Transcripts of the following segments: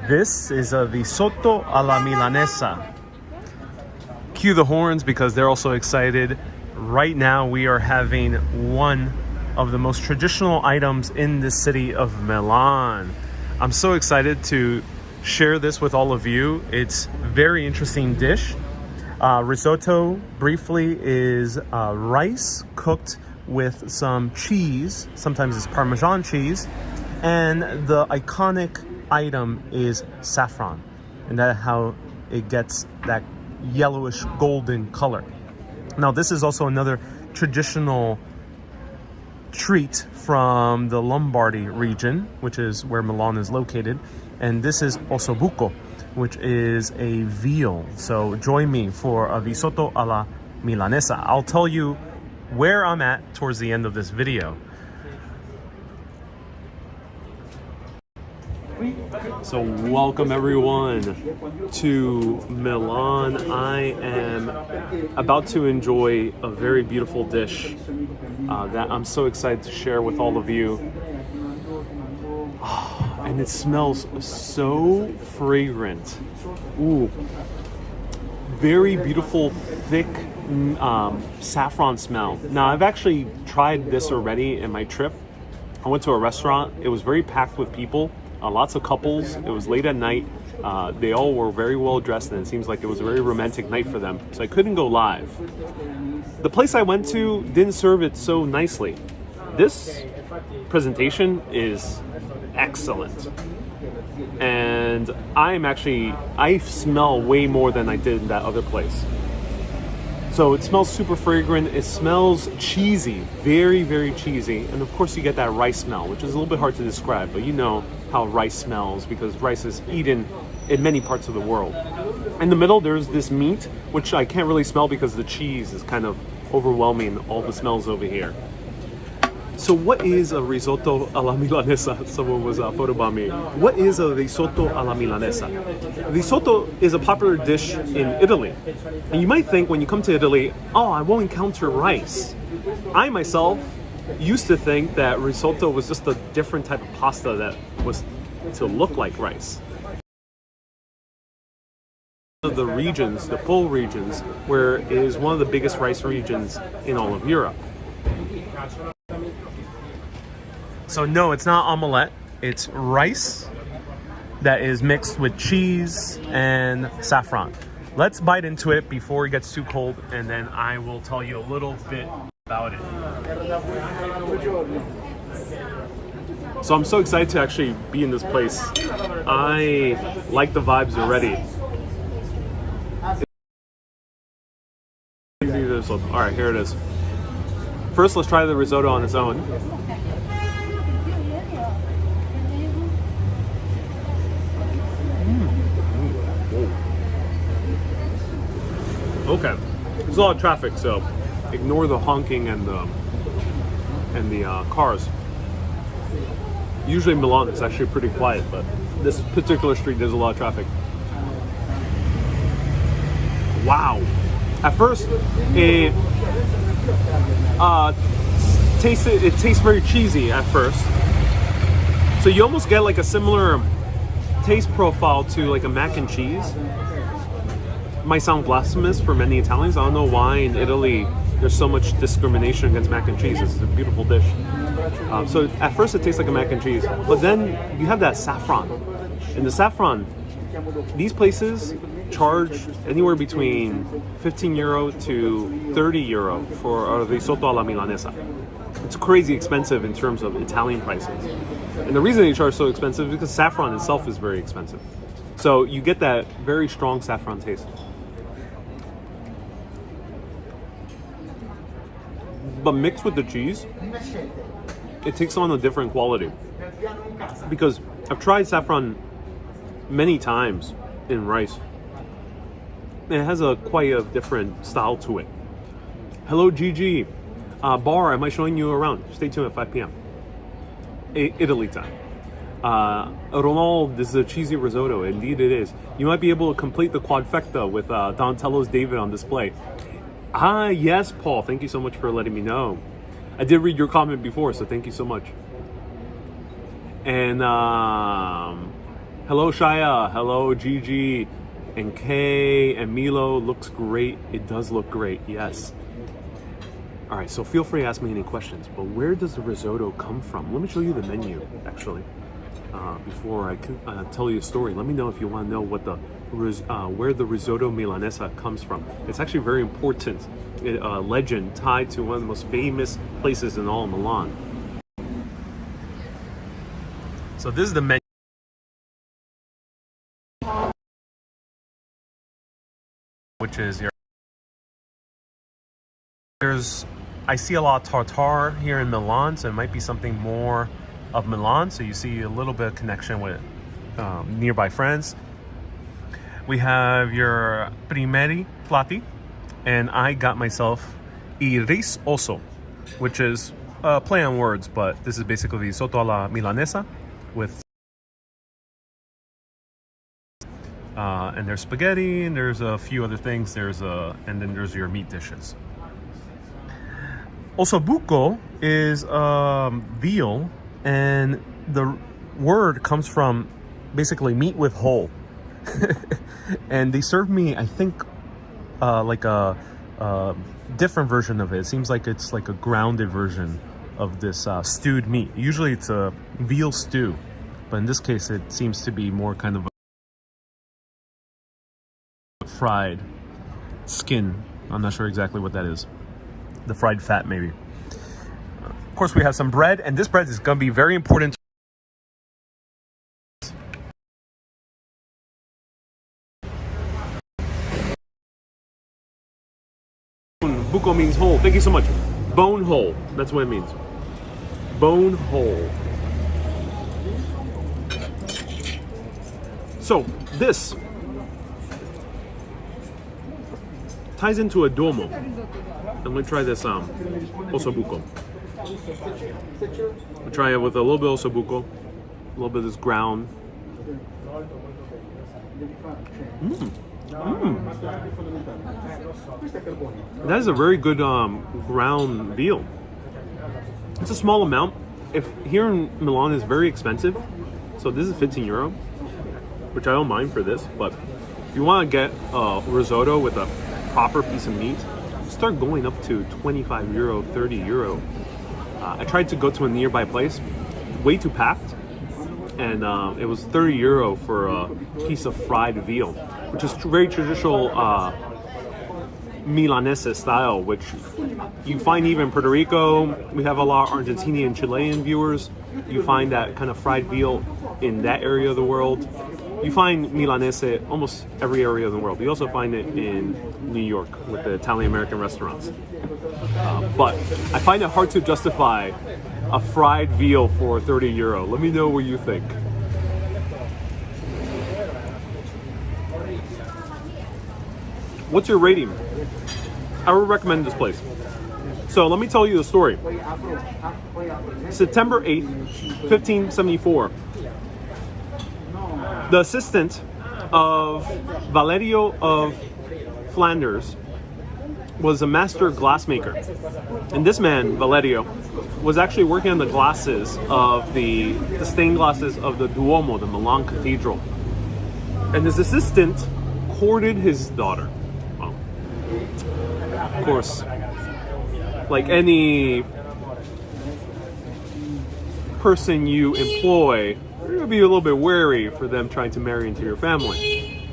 This is a risotto alla milanesa. Cue the horns because they're also excited. Right now we are having one of the most traditional items in the city of Milan. I'm so excited to share this with all of you. It's a very interesting dish. Risotto, briefly, is rice cooked with some cheese. Sometimes it's Parmesan cheese. And the iconic item is saffron. And that's how it gets that yellowish golden color. Now, this is also another traditional treat from the Lombardy region, which is where Milan is located. And this is ossobuco, which is a veal. So join me for a risotto alla milanesa. I'll tell you where I'm at towards the end of this video. So welcome everyone to Milan. I am about to enjoy a very beautiful dish that I'm so excited to share with all of you. And it smells so fragrant. Ooh, very beautiful, thick saffron smell. Now, I've actually tried this already in my trip. I went to a restaurant. It was very packed with people. Lots of couples. It was late at night. They all were very well dressed, and it seems like it was a very romantic night for them. So I couldn't go live. The place I went to didn't serve it so nicely. This presentation is excellent. And I smell way more than I did in that other place. So it smells super fragrant. It smells cheesy, very, very cheesy. And of course you get that rice smell, which is a little bit hard to describe, but you know how rice smells because rice is eaten in many parts of the world. In the middle, there's this meat, which I can't really smell because the cheese is kind of overwhelming all the smells over here. So what is a risotto alla milanesa? Someone was photobombing me. What is a risotto alla milanesa? Risotto is a popular dish in Italy. And you might think when you come to Italy, oh, I won't encounter rice. I myself used to think that risotto was just a different type of pasta that was to look like rice. The regions, the Pole regions, where it is one of the biggest rice regions in all of Europe. So no, it's not omelette. It's rice that is mixed with cheese and saffron. Let's bite into it before it gets too cold, and then I will tell you a little bit about it. So I'm so excited to actually be in this place. I like the vibes already. All right, here it is. First, let's try the risotto on its own. Okay, there's a lot of traffic, so ignore the honking and the cars. Usually in Milan it's actually pretty quiet, but this particular street there's a lot of traffic. Wow! At first, it tastes very cheesy at first. So you almost get like a similar taste profile to like a mac and cheese. Might sound blasphemous for many Italians. I don't know why in Italy there's so much discrimination against mac and cheese. It's a beautiful dish. So at first it tastes like a mac and cheese, but then you have that saffron. And the saffron, these places charge anywhere between 15 euro to 30 euro for a risotto alla milanesa. It's crazy expensive in terms of Italian prices. And the reason they charge so expensive is because saffron itself is very expensive. So you get that very strong saffron taste. But mixed with the cheese, it takes on a different quality. Because I've tried saffron many times in rice. It has quite a different style to it. Hello, Gigi. Bar, am I showing you around? Stay tuned at 5 p.m. Italy time. Ronald, this is a cheesy risotto. Indeed it is. You might be able to complete the quadfecta with Donatello's David on display. Ah, yes, Paul. Thank you so much for letting me know. I did read your comment before, so thank you so much. And Hello Shaya, hello Gigi, and Kay and Milo. Looks great. It does look great, yes. All right, so feel free to ask me any questions, but where does the risotto come from? Let me show you the menu, actually, before I tell you a story. Let me know if you want to know what where the risotto Milanese comes from. It's actually very important legend tied to one of the most famous places in all of Milan. So this is the menu. Which is I see a lot of tartare here in Milan, so it might be something more of Milan. So you see a little bit of connection with nearby France. We have your primeri plati, and I got myself il risotto, which is a play on words, but this is basically risotto alla milanesa with and there's spaghetti, and there's a few other things. And then there's your meat dishes. Ossobuco is veal, and the word comes from basically meat with whole. And they served me, I think, like a different version of it. It seems like it's like a grounded version of this stewed meat. Usually it's a veal stew, but in this case it seems to be more kind of fried skin. I'm not sure exactly what that is. The fried fat, maybe. Of course, we have some bread, and this bread is going to be very important. Buco means whole. Thank you so much. Bone whole. That's what it means. Bone whole. So this ties into a duomo. I'm gonna try this ossobuco. We'll try it with a little bit of ossobuco, a little bit of this ground. That is a very good ground veal. It's a small amount. If here in Milan is very expensive, so this is 15 euro, which I don't mind for this. But if you want to get risotto with a proper piece of meat, start going up to 25 euro, 30 euro. I tried to go to a nearby place, way too packed, and it was 30 euro for a piece of fried veal, which is very traditional Milanese style, which you find even in Puerto Rico. We have a lot of Argentinian and Chilean viewers. You find that kind of fried veal in that area of the world. You find Milanese almost every area of the world. You also find it in New York with the Italian-American restaurants. But I find it hard to justify a fried veal for 30 euro. Let me know what you think. What's your rating? I would recommend this place. So let me tell you the story. September 8th, 1574. The assistant of Valerio of Flanders was a master glassmaker. And this man, Valerio, was actually working on the glasses of the stained glasses of the Duomo, the Milan Cathedral. And his assistant courted his daughter. Well, of course, like any person you employ, you're going to be a little bit wary for them trying to marry into your family.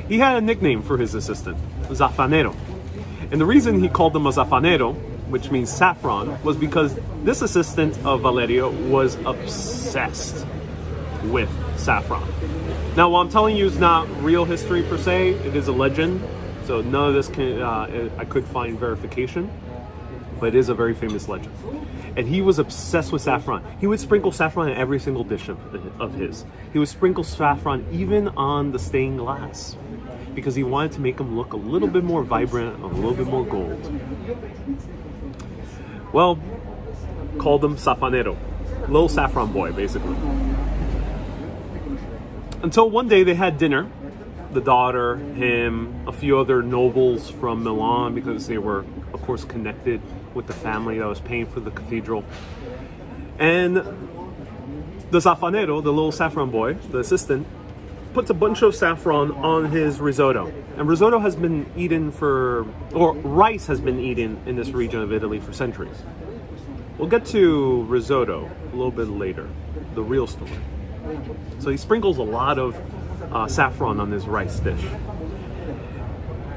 He had a nickname for his assistant, Zaffanero. And the reason he called him a Zaffanero, which means saffron, was because this assistant of Valerio was obsessed with saffron. Now, what I'm telling you is not real history per se. It is a legend. So none of this I could find verification, but it is a very famous legend. And he was obsessed with saffron. He would sprinkle saffron in every single dish of his. He would sprinkle saffron even on the stained glass because he wanted to make them look a little bit more vibrant and a little bit more gold. Well, called him Saffanero, little saffron boy, basically. Until one day they had dinner. The daughter, him, a few other nobles from Milan, because they were, of course, connected with the family that was paying for the cathedral. And The safanero, the little saffron boy, the assistant, puts a bunch of saffron on his risotto. And risotto has been eaten or rice has been eaten in this region of Italy for centuries. We'll get to risotto a little bit later, the real story. So he sprinkles a lot of saffron on this rice dish.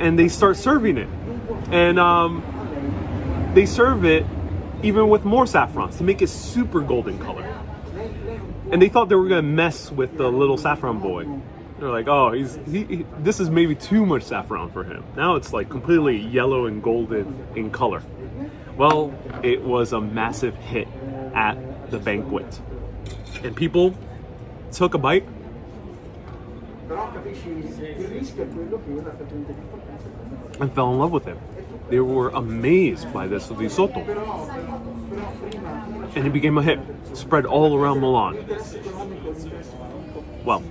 And they start serving it. And they serve it even with more saffrons to make it super golden color. And they thought they were gonna mess with the little saffron boy. They're like, oh, this is maybe too much saffron for him. Now it's like completely yellow and golden in color. Well, it was a massive hit at the banquet. And people took a bite and fell in love with it. They were amazed by this risotto. And it became a hit, spread all around Milan. Well,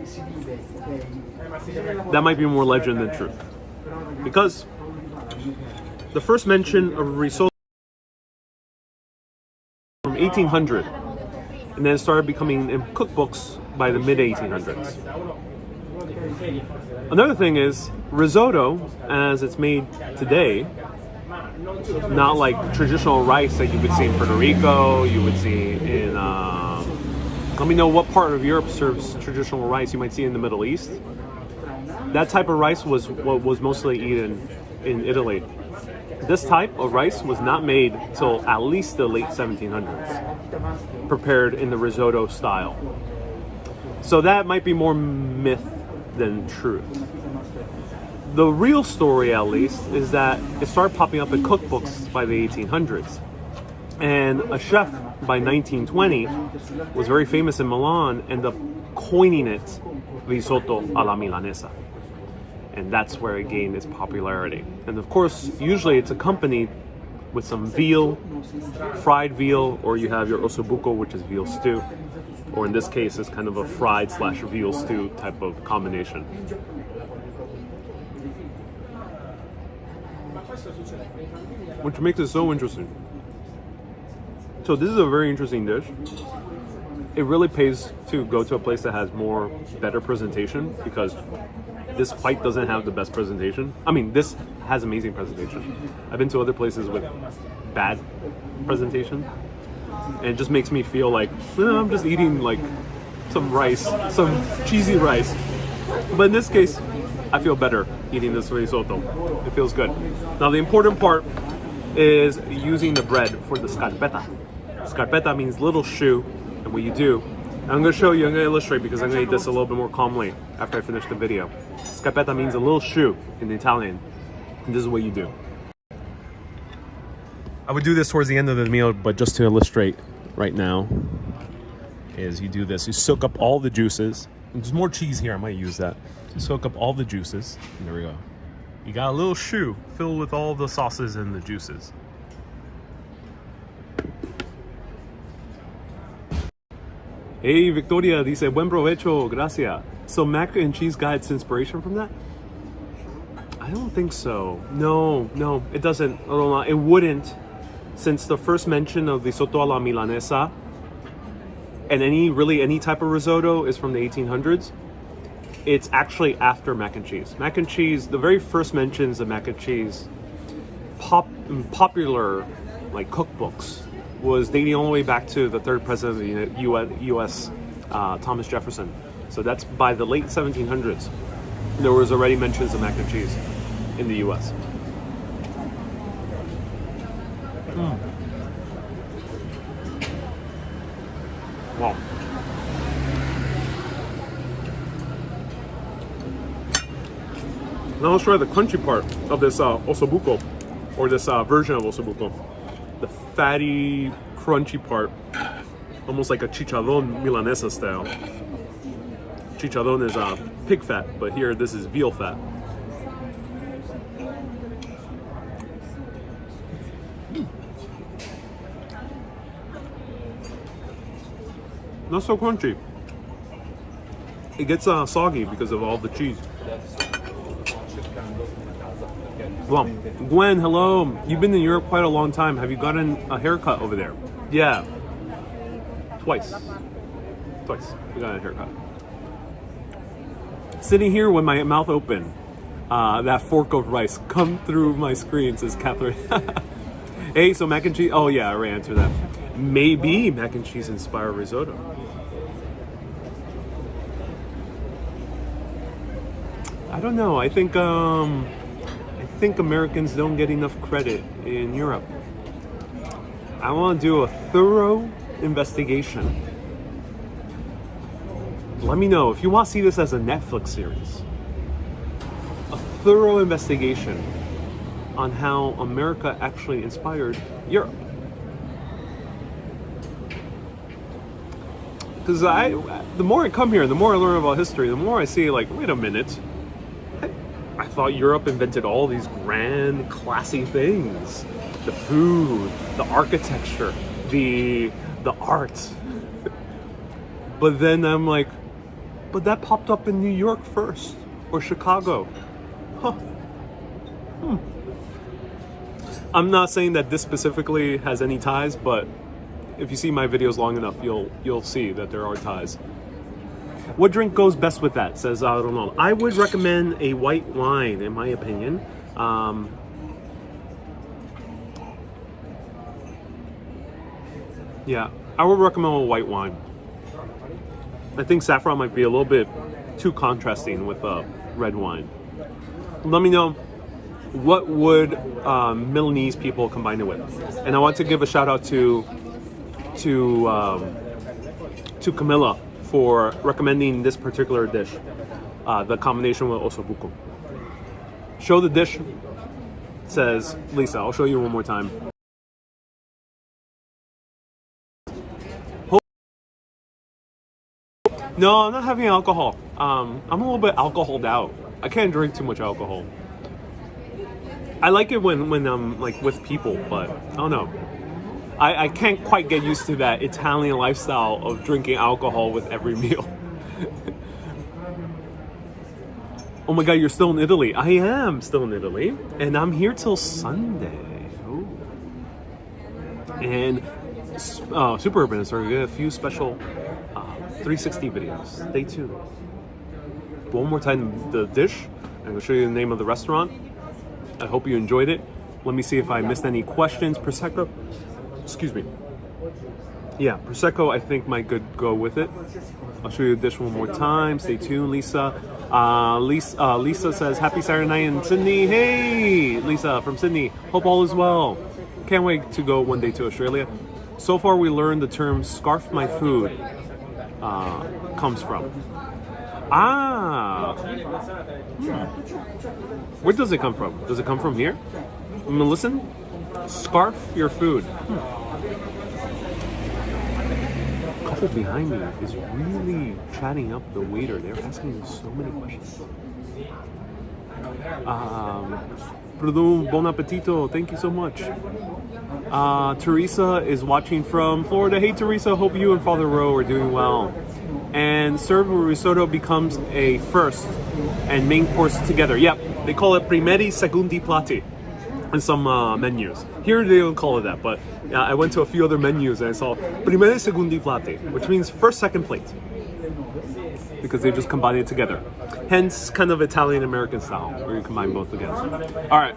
that might be more legend than truth. Because the first mention of risotto from 1800, and then it started becoming in cookbooks by the mid-1800s. Another thing is, risotto, as it's made today, not like traditional rice that you would see in Puerto Rico, you would see in, let me know what part of Europe serves traditional rice. You might see in the Middle East. That type of rice was what was mostly eaten in Italy. This type of rice was not made till at least the late 1700s, prepared in the risotto style. So that might be more myth than truth. The real story, at least, is that it started popping up in cookbooks by the 1800s. And a chef by 1920 was very famous in Milan, ended up coining it risotto alla milanesa. And that's where it gained its popularity. And of course, usually it's accompanied with some veal, fried veal, or you have your ossobuco, which is veal stew. Or in this case, it's kind of a fried / veal stew type of combination. Which makes it so interesting. So this is a very interesting dish. It really pays to go to a place that has better presentation, because this quite doesn't have the best presentation. I mean, this has amazing presentation. I've been to other places with bad presentation, and it just makes me feel like I'm just eating like some rice, some cheesy rice. But in this case, I feel better eating this risotto. It feels good. Now the important part is using the bread for the scarpetta. Scarpetta means little shoe, and what you do, I'm going to show you, I'm going to illustrate, because I'm going to eat this a little bit more calmly after I finish the video. Scarpetta means a little shoe in Italian, and this is what you do. I would do this towards the end of the meal, but just to illustrate right now, is you do this. You soak up all the juices. There's more cheese here, I might use that. You soak up all the juices, and there we go. You got a little shoe filled with all the sauces and the juices. Hey, Victoria dice, buen provecho, gracias. So mac and cheese got its inspiration from that? I don't think so. No, it doesn't. It wouldn't, since the first mention of risotto alla milanesa and any type of risotto is from the 1800s. It's actually after mac and cheese. Mac and cheese, the very first mentions of mac and cheese, popular like cookbooks, was dating all the way back to the third president of the U.S., Thomas Jefferson. So that's by the late 1700s. There was already mentions of mac and cheese in the U.S. Wow. Now let's try the crunchy part of this ossobuco, or this version of ossobuco. The fatty, crunchy part, almost like a chicharrón milanesa style. Chicharrón is pig fat, but here this is veal fat. Not so crunchy. It gets soggy because of all the cheese. Well, Gwen, hello. You've been in Europe quite a long time. Have you gotten a haircut over there? Yeah. Twice. Twice. We got a haircut. Sitting here with my mouth open. That fork of rice come through my screen, says Catherine. Hey, so mac and cheese. Oh yeah, I already answered that. Maybe mac and cheese inspired risotto. I don't know. I think Americans don't get enough credit in Europe. I want to do a thorough investigation. Let me know if you want to see this as a Netflix series. A thorough investigation on how America actually inspired Europe. Because the more I come here, the more I learn about history, the more I see, like, wait a minute. I thought Europe invented all these grand, classy things. The food, the architecture, the art. But then I'm like, but that popped up in New York first, or Chicago. Huh. I'm not saying that this specifically has any ties, but if you see my videos long enough, you'll see that there are ties. What drink goes best with that? Says, I don't know. I would recommend a white wine, in my opinion. Yeah, I would recommend a white wine. I think saffron might be a little bit too contrasting with red wine. Let me know, what would Milanese people combine it with? And I want to give a shout out to Camilla for recommending this particular dish, the combination with ossobuco. Show the dish, says Lisa. I'll show you one more time. No, I'm not having alcohol. I'm a little bit alcoholed out. I can't drink too much alcohol. I like it when I'm like with people, but I don't know. I can't quite get used to that Italian lifestyle of drinking alcohol with every meal. Oh my God, you're still in Italy. I am still in Italy, and I'm here till Sunday. Ooh. And Super Urban is starting to get a few special 360 videos. Stay tuned. One more time, the dish. I'm gonna show you the name of the restaurant. I hope you enjoyed it. Let me see if I missed any questions. Prosecco. Excuse me. Yeah, Prosecco I think might go with it. I'll show you the dish one more time. Stay tuned, Lisa. Lisa says, happy Saturday night in Sydney. Hey, Lisa from Sydney. Hope all is well. Can't wait to go one day to Australia. So far we learned the term scarf my food comes from. Where does it come from? Does it come from here? I'm gonna listen. Scarf your food. Couple behind me is really chatting up the waiter. They're asking so many questions. Perdón, bon appetito. Thank you so much. Teresa is watching from Florida. Hey Teresa, hope you and Father Rowe are doing well. And served with risotto becomes a first and main course together. Yep, they call it primeri secondi piatti in some menus. Here they don't call it that, but I went to a few other menus and I saw primeri secondi piatti, which means first, second plate, because they just combine it together. Hence, kind of Italian-American style, where you combine both together. All right,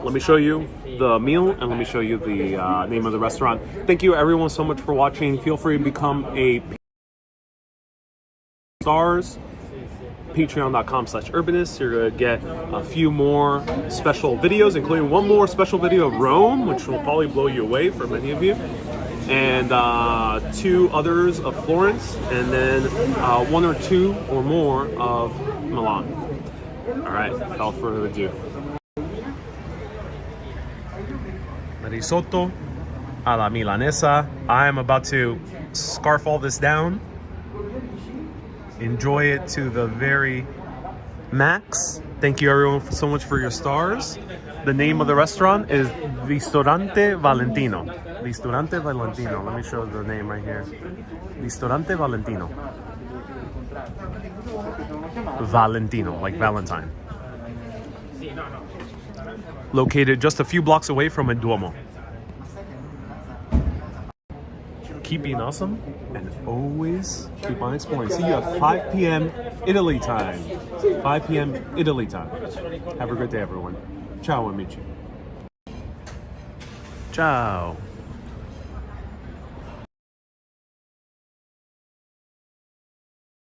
let me show you the meal and let me show you the name of the restaurant. Thank you everyone so much for watching. Feel free to become a stars, patreon.com/urbanist. You're gonna get a few more special videos, including one more special video of Rome, which will probably blow you away for many of you, and 2 others of Florence, and then 1 or 2 or more of Milan. All right, without further ado. Risotto alla Milanese. I am about to scarf all this down. Enjoy it to the very max. Thank you everyone so much for your stars. The name of the restaurant is Ristorante Valentino. Ristorante Valentino. Let me show the name right here. Ristorante Valentino. Valentino, like Valentine. Located just a few blocks away from a Duomo. keep being awesome, and always keep on exploring. See you at 5 p.m. Italy time. 5 p.m. Italy time. Have a good day, everyone. Ciao, amici. Ciao.